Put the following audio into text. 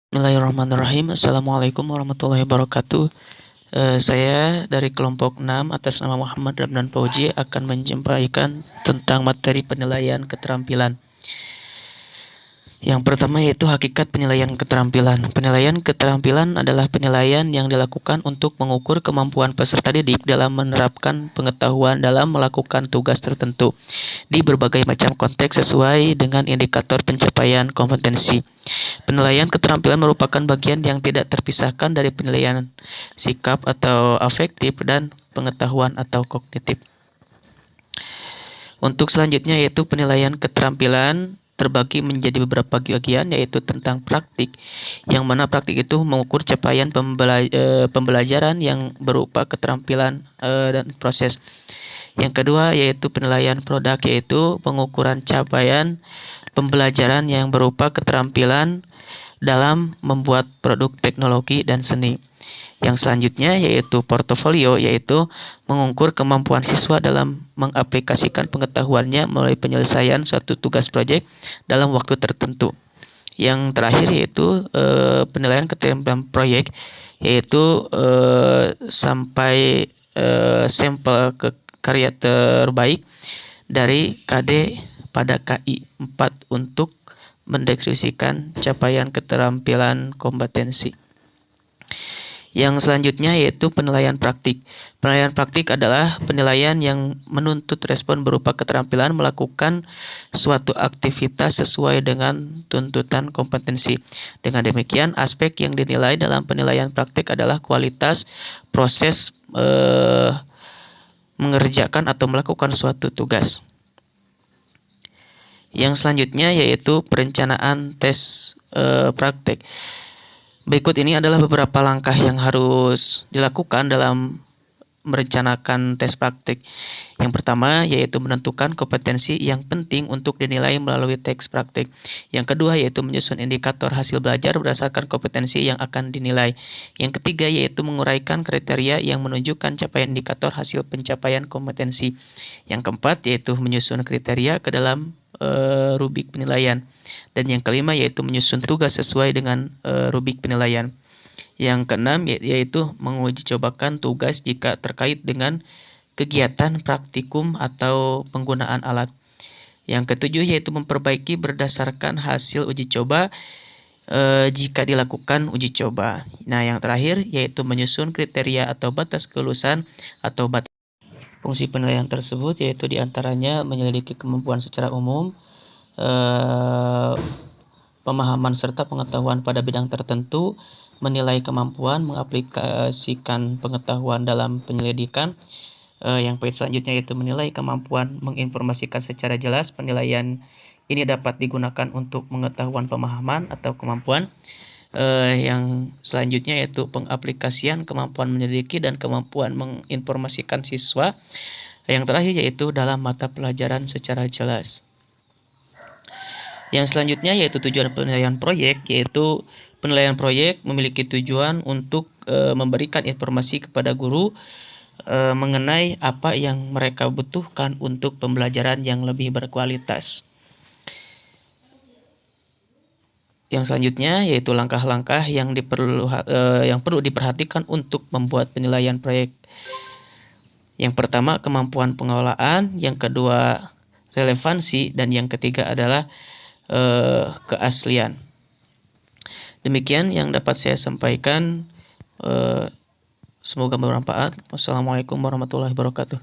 Bismillahirrahmanirrahim. Assalamualaikum warahmatullahi wabarakatuh. Saya dari kelompok 6 atas nama Muhammad Ramdan Fauzi akan menyampaikan tentang materi penilaian keterampilan. Yang pertama yaitu hakikat penilaian keterampilan. Penilaian keterampilan adalah penilaian yang dilakukan untuk mengukur kemampuan peserta didik dalam menerapkan pengetahuan dalam melakukan tugas tertentu di berbagai macam konteks sesuai dengan indikator pencapaian kompetensi. Penilaian keterampilan merupakan bagian yang tidak terpisahkan dari penilaian sikap atau afektif dan pengetahuan atau kognitif. Untuk selanjutnya yaitu penilaian keterampilan terbagi menjadi beberapa bagian, yaitu tentang praktik, yang mana praktik itu mengukur capaian pembelajaran yang berupa keterampilan dan proses. Yang kedua yaitu penilaian produk, yaitu pengukuran capaian pembelajaran yang berupa keterampilan dalam membuat produk teknologi dan seni. Yang selanjutnya yaitu portofolio, yaitu mengukur kemampuan siswa dalam mengaplikasikan pengetahuannya melalui penyelesaian suatu tugas proyek dalam waktu tertentu. Yang terakhir yaitu penilaian keterampilan proyek, yaitu sampai sampel ke karya terbaik dari KD pada KI 4 untuk mendeskripsikan capaian keterampilan kompetensi. Yang selanjutnya yaitu penilaian praktik. Penilaian praktik adalah penilaian yang menuntut respon berupa keterampilan melakukan suatu aktivitas sesuai dengan tuntutan kompetensi. Dengan demikian, aspek yang dinilai dalam penilaian praktik adalah kualitas proses mengerjakan atau melakukan suatu tugas. Yang selanjutnya yaitu perencanaan tes praktek. Berikut ini adalah beberapa langkah yang harus dilakukan dalam merencanakan tes praktik. Yang pertama yaitu menentukan kompetensi yang penting untuk dinilai melalui tes praktik. Yang kedua yaitu menyusun indikator hasil belajar berdasarkan kompetensi yang akan dinilai. Yang ketiga yaitu menguraikan kriteria yang menunjukkan capaian indikator hasil pencapaian kompetensi. Yang keempat yaitu menyusun kriteria ke dalam rubrik penilaian. Dan yang kelima yaitu menyusun tugas sesuai dengan rubrik penilaian. Yang keenam yaitu menguji cobakan tugas jika terkait dengan kegiatan praktikum atau penggunaan alat. Yang ketujuh yaitu memperbaiki berdasarkan hasil uji coba jika dilakukan uji coba. Nah, yang terakhir yaitu menyusun kriteria atau batas kelulusan atau batas. Fungsi penilaian tersebut yaitu diantaranya menyelidiki kemampuan secara umum, pemahaman serta pengetahuan pada bidang tertentu, menilai kemampuan mengaplikasikan pengetahuan dalam penyelidikan. Yang poin selanjutnya yaitu menilai kemampuan menginformasikan secara jelas. Penilaian ini dapat digunakan untuk pengetahuan pemahaman atau kemampuan. Yang selanjutnya yaitu pengaplikasian kemampuan menyelidiki dan kemampuan menginformasikan siswa. Yang terakhir yaitu dalam mata pelajaran secara jelas. Yang selanjutnya yaitu tujuan penilaian proyek, yaitu penilaian proyek memiliki tujuan untuk memberikan informasi kepada guru mengenai apa yang mereka butuhkan untuk pembelajaran yang lebih berkualitas. Yang selanjutnya yaitu langkah-langkah yang perlu diperhatikan untuk membuat penilaian proyek. Yang pertama kemampuan pengelolaan, yang kedua relevansi, dan yang ketiga adalah keaslian. Demikian yang dapat saya sampaikan. Semoga bermanfaat. Wassalamualaikum warahmatullahi wabarakatuh.